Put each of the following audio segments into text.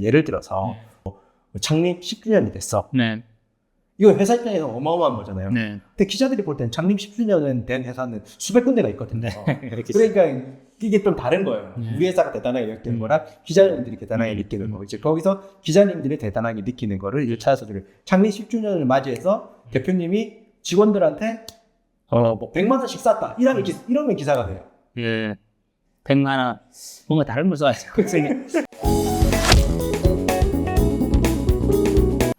예를 들어서 창립 10주년이 됐어. 네. 이거 회사 입장에서 어마어마한 거잖아요. 네. 근데 기자들이 볼 때는 창립 10주년 된 회사는 수백 군데가 있거든요. 그렇게 그러니까 이게 좀 다른 거예요. 네. 우리 회사가 대단하게 느끼는 거랑 기자님들이 대단하게 느끼는 거. 이제 거기서 기자님들이 대단하게 느끼는 거를 1차에서 창립 10주년을 맞이해서 대표님이 직원들한테 뭐 100만 원씩 쌌다. 이러면 기사가 돼요. 예. 100만 원. 뭔가 다른 걸 써야죠.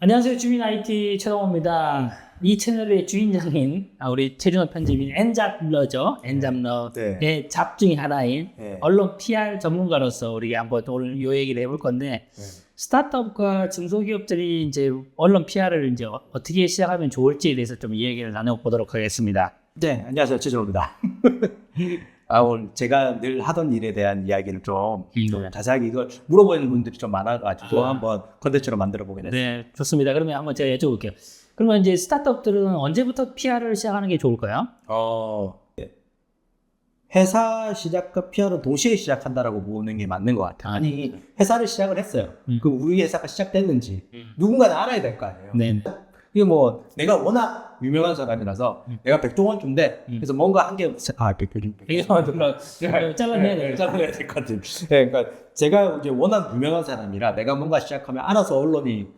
안녕하세요. 주민 IT 최동호입니다. 이 채널의 주인장인 우리 최준호 편집인 엔잡러죠. 엔잡러의 네. 잡 중에 하나인 네. 언론 PR 전문가로서 우리가 한번 오늘 이 얘기를 해볼 건데 스타트업과 중소기업들이 이제 언론 PR을 이제 어떻게 시작하면 좋을지에 대해서 좀 이야기를 나눠보도록 하겠습니다. 네, 안녕하세요. 최준호입니다. 오늘 제가 늘 하던 일에 대한 이야기를 좀 자세하게 이걸 물어보는 분들이 좀 많아가지고 한번 컨텐츠로 만들어 보게 됐어요. 네, 좋습니다. 그러면 한번 제가 여쭤볼게요. 그러면 이제 스타트업들은 언제부터 PR을 시작하는 게 좋을까요? 회사 시작과 PR은 동시에 시작한다라고 보는 게 맞는 것 같아요. 아니, 회사를 시작을 했어요. 그럼 우리 회사가 시작됐는지 누군가는 알아야 될 거 아니에요. 네. 이게 뭐 내가 워낙 유명한 사람이라서 내가 백종원주인데 그래서 뭔가 한 개 백종원 이거 잘라내야 돼요. 잘라내야 될 것 같아요. 네, 그러니까 제가 이제 워낙 유명한 사람이라 내가 뭔가 시작하면 알아서 언론이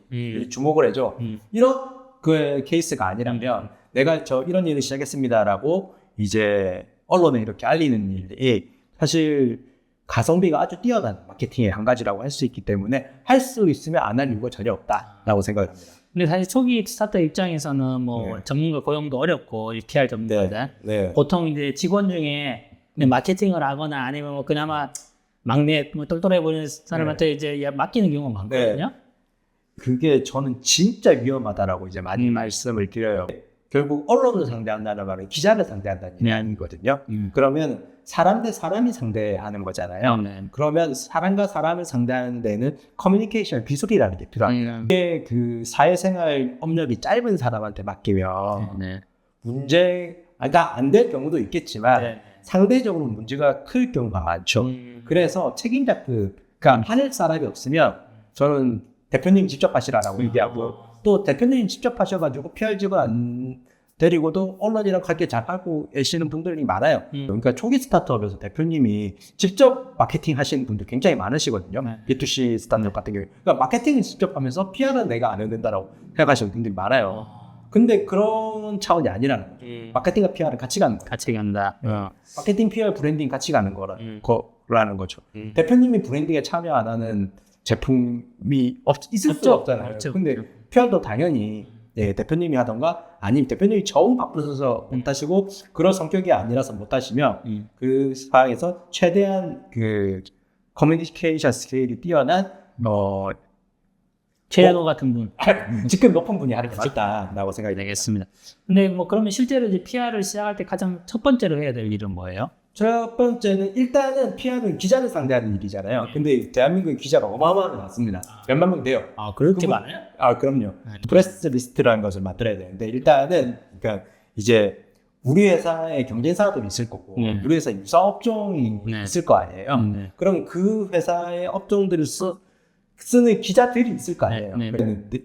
주목을 해줘. 이런 그 케이스가 아니라면 내가 이런 일을 시작했습니다라고 이제 언론에 이렇게 알리는 일이 사실 가성비가 아주 뛰어난 마케팅의 한 가지라고 할 수 있기 때문에 할 수 있으면 안 할 이유가 전혀 없다라고 생각합니다. 근데 사실 초기 스타트업 입장에서는 뭐 전문가 고용도 어렵고 PR 전문가들 보통 이제 직원 중에 마케팅을 하거나 아니면 뭐 그나마 막내 뭐 똘똘해 보이는 사람한테 이제 맡기는 경우가 많거든요. 그게 저는 진짜 위험하다라고 이제 많이 말씀을 드려요. 결국 언론을 상대한다는 말은 기자를 상대한다는 얘기거든요. 그러면 사람 대 사람이 상대하는 거잖아요. 그러면 사람과 사람을 상대하는 데는 커뮤니케이션 기술이라는 게 필요합니다. 이게 그 사회생활 업력이 짧은 사람한테 맡기면 문제가 안 될 경우도 있겠지만 상대적으로 문제가 클 경우가 많죠. 그래서 책임자가 하늘 사람이 없으면 저는 대표님 직접 하시라라고 얘기하고 또 대표님 직접 하셔가지고 PR 직원 안 데리고도 언론이랑 함께 잘 하고 계시는 분들이 많아요. 그러니까 초기 스타트업에서 대표님이 직접 마케팅 하시는 분들 굉장히 많으시거든요. B2C 스타트업 같은 경우에. 그러니까 마케팅을 직접 하면서 PR은 내가 안 해도 된다라고 생각하시는 분들이 많아요. 근데 그런 차원이 아니라는 거죠. 마케팅과 PR은 같이 가는 거예요. 같이 간다. 마케팅, PR, 브랜딩 같이 가는 거라는 거죠. 대표님이 브랜딩에 참여 안 하는 제품이 있을 수가 없잖아요. 근데 PR도 당연히 대표님이 하던가 아니면 대표님이 정 바쁘셔서 못 하시고 그런 성격이 아니라서 못 하시면 그 상황에서 최대한 그 커뮤니케이션 스킬이 뛰어난 최현호 같은 분. 직급 높은 분이 하는 게 맞다라고 생각이 되겠습니다. 근데 뭐 그러면 실제로 이제 PR을 시작할 때 가장 첫 번째로 해야 될 일은 뭐예요? 첫 번째는 일단은 PR은 기자를 상대하는 일이잖아요. 근데 대한민국의 기자가 어마어마하게 많습니다. 몇만 명 돼요. 그렇게 많아요? 그럼요. 프레스 리스트라는 것을 만들어야 되는데 일단은 그러니까 이제 우리 회사의 경쟁사도 있을 거고 우리 회사 유사 업종이 있을 거 아니에요. 그럼 그 회사의 업종들을 쓰는 기자들이 있을 거 아니에요.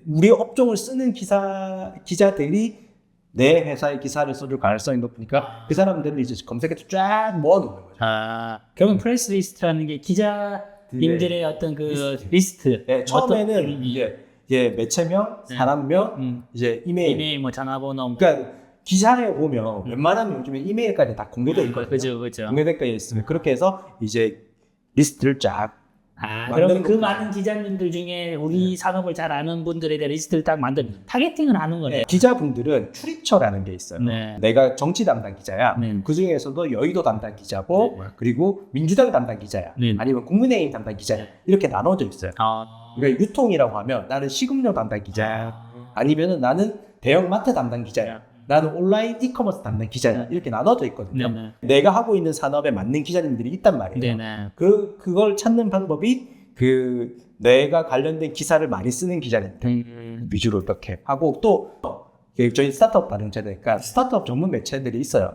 우리 업종을 쓰는 기자들이 내 회사의 기사를 써줄 가능성이 높으니까 그 사람들을 이제 검색해서 쫙 모아놓는 거죠. 그러면 프레스 리스트라는 게 기자님들의 어떤 그 리스트. 처음에는 이제 매체명, 사람명, 이제 이메일, 뭐 전화번호. 그러니까 기사에 보면 웬만하면 요즘에 이메일까지 다 공개되어 있거든요. 그죠. 공개되어 있으면 그렇게 해서 이제 리스트를 쫙 그럼 그 많은 기자님들 중에 우리 산업을 잘 아는 분들에 대한 리스트를 딱 타겟팅을 하는 거네요. 기자분들은 출입처라는 게 있어요. 내가 정치 담당 기자야. 그 중에서도 여의도 담당 기자고 그리고 민주당 담당 기자야. 아니면 국민의힘 담당 기자야. 이렇게 나눠져 있어요. 그러니까 유통이라고 하면 나는 식음료 담당 기자야. 아니면 나는 대형마트 담당 기자야. 나는 온라인 이커머스 담당 기자야. 이렇게 나눠져 있거든요. 내가 하고 있는 산업에 맞는 기자님들이 있단 말이에요. 그걸 찾는 방법이 내가 관련된 기사를 많이 쓰는 기자님들 위주로 이렇게 하고 또 저희 스타트업 발행체니까 스타트업 전문 매체들이 있어요.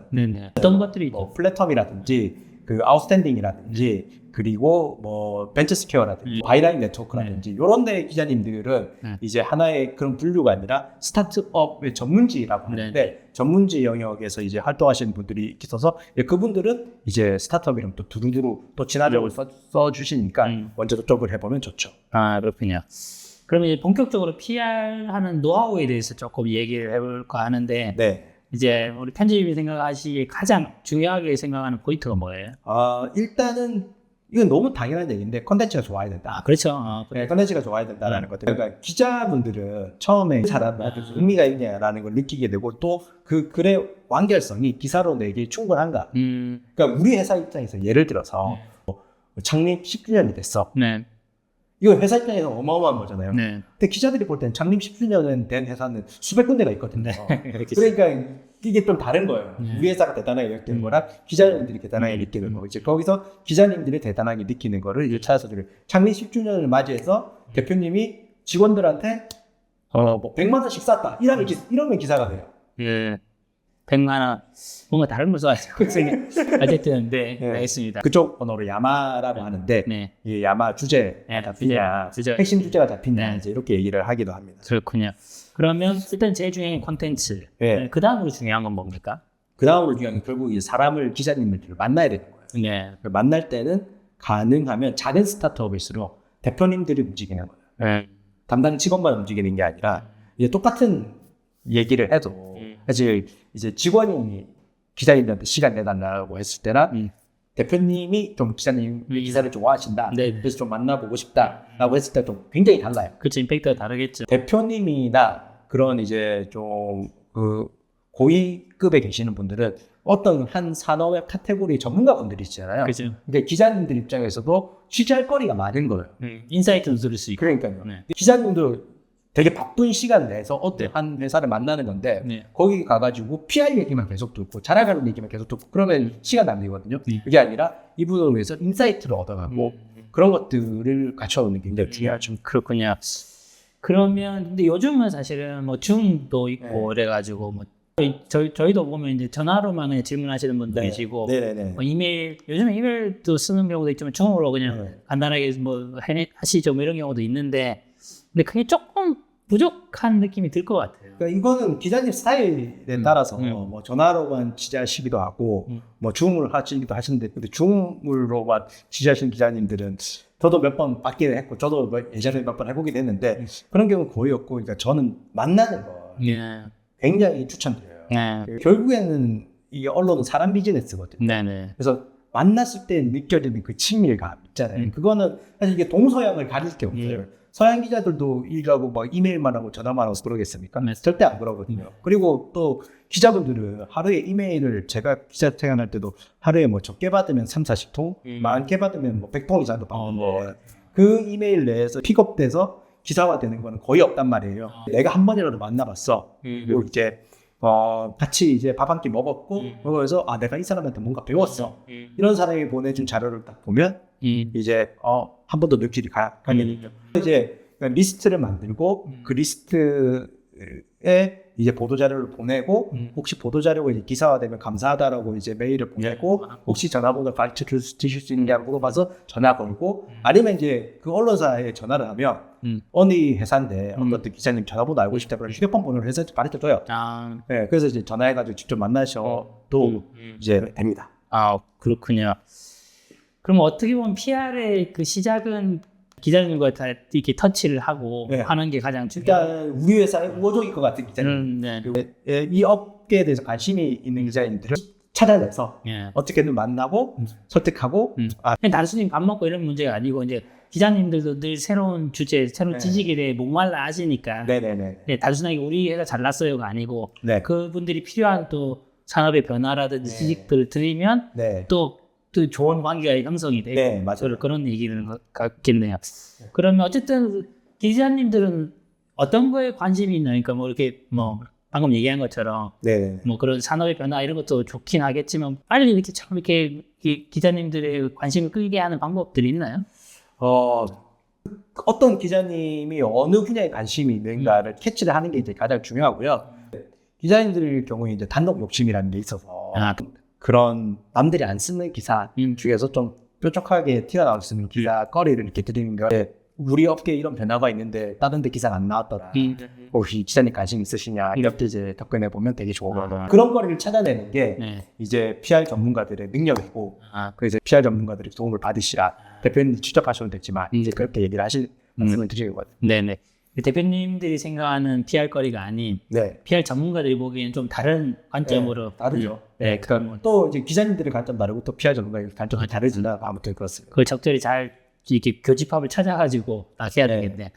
어떤 것들이 있죠? 플랫텀이라든지 그 아웃스탠딩이라든지 그리고 뭐 벤처스퀘어라든지 바이라인 네트워크라든지 이런 데 기자님들은 이제 하나의 그런 분류가 아니라 스타트업의 전문지라고 하는데 전문지 영역에서 이제 활동하시는 분들이 있어서 그분들은 이제 스타트업이랑 또 두루두루 또 진화력을 써주시니까 먼저 저쪽을 해보면 좋죠. 아, 그렇군요. 그러면 이제 본격적으로 PR하는 노하우에 대해서 조금 얘기를 해볼까 하는데 네. 이제 우리 편집이 생각하시기에 가장 중요하게 생각하는 포인트가 뭐예요? 일단은 이건 너무 당연한 얘기인데 컨텐츠가 좋아야 된다. 아, 그렇죠. 네, 컨텐츠가 좋아야 된다라는 것들. 그러니까 기자분들은 처음에 사람한테 의미가 있냐라는 걸 느끼게 되고 또 그 글의 완결성이 기사로 내기 충분한가. 그러니까 우리 회사 입장에서 예를 들어서 창립 10주년이 됐어. 네. 이거 회사 입장에서 어마어마한 거잖아요. 네. 근데 기자들이 볼 때는 창립 10주년 된 회사는 수백 군데가 있거든요. 그렇겠죠. 그러니까 이게 좀 다른 거예요. 우리 회사가 대단하게 느끼는 거랑 기자님들이 대단하게 느끼는 거. 이제 거기서 기자님들이 대단하게 느끼는 거를 이제 찾아서 창립 10주년을 맞이해서 대표님이 직원들한테 뭐 100만 원씩 쌌다. 이러면 기사가 돼요. 예. 100만 원. 뭔가 다른 걸 써야죠. 어쨌든, 네. 알겠습니다. 그쪽 언어로 야마라고 하는데, 네. 이 야마 주제가 잡히냐, 핵심 주제가 잡히냐, 이제 이렇게 얘기를 하기도 합니다. 그렇군요. 그러면 일단 제일 중요한 게 콘텐츠. 네. 그 다음으로 중요한 건 뭡니까? 그 다음으로 중요한 게 결국 이 사람을, 기자님들을 만나야 되는 거예요. 네. 만날 때는 가능하면 작은 스타트업일수록 대표님들이 움직이는 거예요. 네. 담당 직원만 움직이는 게 아니라, 이제 똑같은 얘기를 해도, 사실 이제 직원이 기자님들한테 시간 내달라고 했을 때나, 대표님이 좀 기자님 기사를 좋아하신다. 네. 그래서 좀 만나보고 싶다라고 했을 때도 굉장히 달라요. 그렇죠. 임팩트가 다르겠죠. 대표님이나 그런 이제 좀 그 고위급에 계시는 분들은 어떤 한 산업의 카테고리 전문가분들이시잖아요. 그죠. 그러니까 기자님들 입장에서도 취재할 거리가 많은 거예요. 인사이트도 들을 수 있고. 그러니까요. 네. 기자님도 되게 바쁜 시간 내서 어떤 한 회사를 만나는 건데 네. 거기 가가지고 PR 얘기만 계속 듣고 자랑하는 얘기만 계속 듣고 그러면 시간 안 되거든요. 그게 아니라 이분을 위해서 인사이트를 얻어가고 그런 것들을 갖춰오는 게 굉장히 중요하죠. 그렇군요. 그러면 근데 요즘은 사실은 뭐 줌도 있고 그래가지고 뭐 저희도 보면 이제 전화로만 그냥 질문하시는 분도 계시고 네네네. 뭐 이메일 요즘에 이메일도 쓰는 경우도 있지만 줌으로 그냥 간단하게 뭐 하시죠 뭐 이런 경우도 있는데 근데 그게 조금 부족한 느낌이 들 것 같아요. 그러니까 이거는 기자님 스타일에 따라서 뭐 전화로만 취재하시기도 하고 뭐 줌을 하시기도 하시는데 근데 줌으로만 취재하시는 기자님들은 저도 몇 번 받기는 했고 저도 예전에 몇 번 해보긴 했는데 그런 경우는 거의 없고 그러니까 저는 만나는 거 굉장히 추천드려요. 결국에는 이 언론은 사람 비즈니스거든요. 그래서 만났을 때 느껴지는 그 친밀감 있잖아요. 그거는 사실 이게 동서양을 가릴 게 없어요. 서양 기자들도 일하고 막 이메일만 하고 전화만 하고 그러겠습니까? 절대 안 그러거든요. 그리고 또 기자분들은 하루에 이메일을 제가 기자 퇴근할 때도 하루에 뭐 적게 받으면 3, 40통, 많게 받으면 뭐 100통 이상도 받는데 그 이메일 내에서 픽업돼서 기사화되는 거는 거의 없단 말이에요. 내가 한 번이라도 만나봤어. 그리고 이제 같이 이제 밥 한 끼 먹었고 그래서 내가 이 사람한테 뭔가 배웠어. 이런 사람이 보내준 자료를 딱 보면 이제 한 번 더 느끼리 가게 되죠. 이제 리스트를 만들고 그 리스트에 이제 보도자료를 보내고 혹시 보도자료가 이제 기사화되면 감사하다라고 이제 메일을 보내고 혹시 전화번호 가르쳐 주실 수 있느냐고 물어봐서 전화 걸고 아니면 이제 그 언론사에 전화를 하면 어느 회사인데 어떤 기자님 전화번호 알고 싶다 그러면 휴대폰 번호를 회사에 가르쳐줘요. 네, 그래서 이제 전화해가지고 직접 만나셔도 이제 됩니다. 그렇군요. 그럼 어떻게 보면 PR의 그 시작은 기자님과 다 이렇게 터치를 하고 하는 게 가장 중요해요. 일단 우리 회사의 우호적일 것 같은 기자님, 이 업계에 대해서 관심이 있는 기자님들을 찾아내서 어떻게든 만나고 설득하고. 단순히 밥 먹고 이런 문제가 아니고 이제 기자님들도 늘 새로운 주제, 새로운 지식에 대해 목말라 하시니까. 단순하게 우리 회사 잘났어요가 아니고 그분들이 필요한 또 산업의 변화라든지 지식들을 드리면 또 좋은 관계가 형성이 되고 맞아요. 그런 얘기는 같겠네요. 그러면 어쨌든 기자님들은 어떤 거에 관심이 있나요? 그러니까 뭐 이렇게 뭐 방금 얘기한 것처럼 뭐 그런 산업의 변화 이런 것도 좋긴 하겠지만 빨리 이렇게 참 이렇게 기자님들의 관심을 끌게 하는 방법들이 있나요? 어떤 기자님이 어느 분야에 관심이 있는가를 캐치를 하는 게 이제 가장 중요하고요. 기자님들 경우에 이제 단독 욕심이라는 게 있어서 그런 남들이 안 쓰는 기사 중에서 좀 뾰족하게 튀어나올 수 있는 기사거리를 이렇게 드리는 게 우리 업계에 이런 변화가 있는데 다른 데 기사가 안 나왔더라. 혹시 기자님 관심 있으시냐 이렇게 이제 접근해 보면 되게 좋거든요. 그런 거리를 찾아내는 게 이제 PR 전문가들의 능력이고 그래서 PR 전문가들의 도움을 받으시라. 대표님 추적하셔도 되지만 이제 그렇게 얘기를 하실 말씀을 드리거든요. 네네. 대표님들이 생각하는 PR 거리가 아닌 PR 전문가들이 보기에는 좀 다른 관점으로 다르죠. 네, 그러니까 또 이제 기자님들의 관점 다르고 또 PR 전문가의 관점이 다르지만 아무튼 그렇습니다. 그걸 적절히 잘 이렇게 교집합을 찾아가지고 딱 해야 되겠네.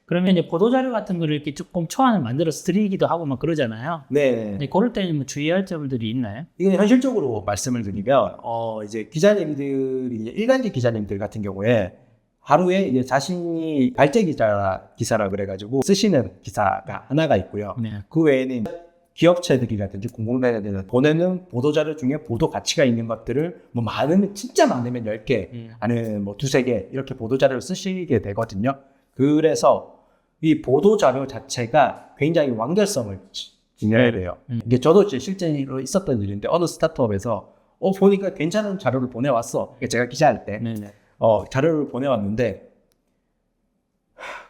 그러면 이제 보도자료 같은 거를 이렇게 조금 초안을 만들어서 드리기도 하고 막 그러잖아요. 근데 그럴 때는 뭐 주의할 점들이 있나요? 이건 현실적으로 말씀을 드리면 이제 기자님들이 일간지 기자님들 같은 경우에 하루에 이제 자신이 발제 기사라 그래가지고 쓰시는 기사가 하나가 있고요. 그 외에는 기업체들이라든지 공공단체들 보내는 보도자료 중에 보도 가치가 있는 것들을 뭐 많으면 진짜 많으면 10개 아니면 뭐 2-3개 이렇게 보도자료를 쓰시게 되거든요. 그래서 이 보도자료 자체가 굉장히 완결성을 지녀야 돼요. 이게 저도 실제로 있었던 일인데 어느 스타트업에서 보니까 괜찮은 자료를 보내왔어. 제가 기자할 때 자료를 보내왔는데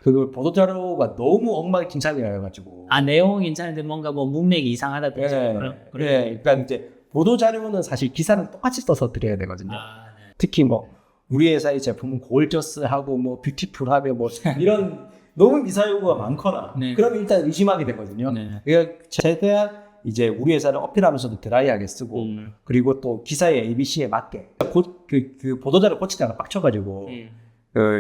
그 보도자료가 너무 엉망진창이어가지고 내용은 괜찮은데 뭔가 뭐 문맥이 이상하다든지 그러니까 이제 보도자료는 사실 기사는 똑같이 써서 드려야 되거든요. 특히 뭐 우리 회사의 제품은 골저스하고 뭐 뷰티풀하며 뭐 이런 너무 미사 요구가 많거나 그러면 일단 의심하게 되거든요. 그러니까 최대한 이제 우리 회사를 어필하면서도 드라이하게 쓰고 그리고 또 기사의 ABC에 맞게 그 보도자료 고치다가 빡쳐가지고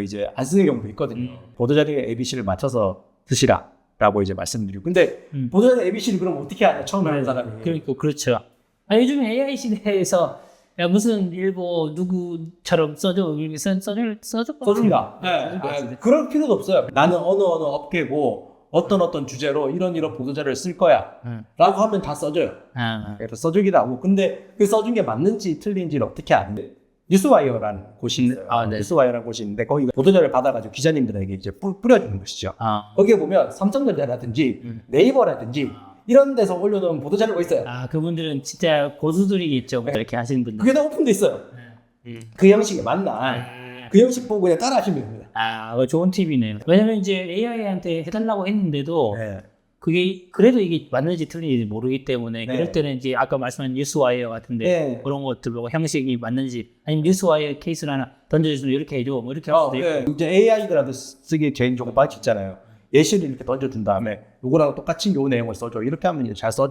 이제 안 쓰는 경우도 있거든요. 보도자료에 ABC를 맞춰서 쓰시라라고 이제 말씀드리고 근데 보도자료 ABC를 그럼 어떻게 하냐 처음 하는 사람이. 그러니까 그렇죠. 요즘에 AI 시대에서 야 무슨 일보 누구처럼 써줘 이렇게 써줍니다. 그럴 필요도 없어요. 나는 어느 업계고 어떤 주제로 이런 보도자료를 쓸 거야 라고 하면 다 써줘요. 그래서 써주기도 하고 근데 그 써준 게 맞는지 틀린지를 어떻게 아는데 뉴스와이어라는 곳이 있어요. 뉴스와이어라는 곳이 있는데 거기 보도자료를 받아가지고 기자님들에게 이제 뿌려주는 것이죠. 거기에 보면 삼성전자라든지 네이버라든지 이런 데서 올려놓은 보도자료가 있어요. 그분들은 진짜 고수들이겠죠. 이렇게 하시는 분들. 그게 다 오픈돼 있어요. 그 형식에 맞나 그 형식 보고 그냥 따라 하시면 됩니다. 좋은 팁이네요. 왜냐면 이제 AI한테 해달라고 했는데도 그게 그래도 이게 맞는지 틀린지 모르기 때문에 그럴 때는 이제 아까 말씀한 뉴스와이어 같은데 그런 것들 보고 형식이 맞는지 아니면 뉴스와이어 케이스를 하나 던져주시면 이렇게 해줘 뭐 이렇게 할 수도 있고 이제 AI들한테 쓰기 제일 좋은 방식 있잖아요. 예시를 이렇게 던져준 다음에 요거랑 똑같이 요 내용을 써줘 이렇게 하면 이제 잘 써주죠.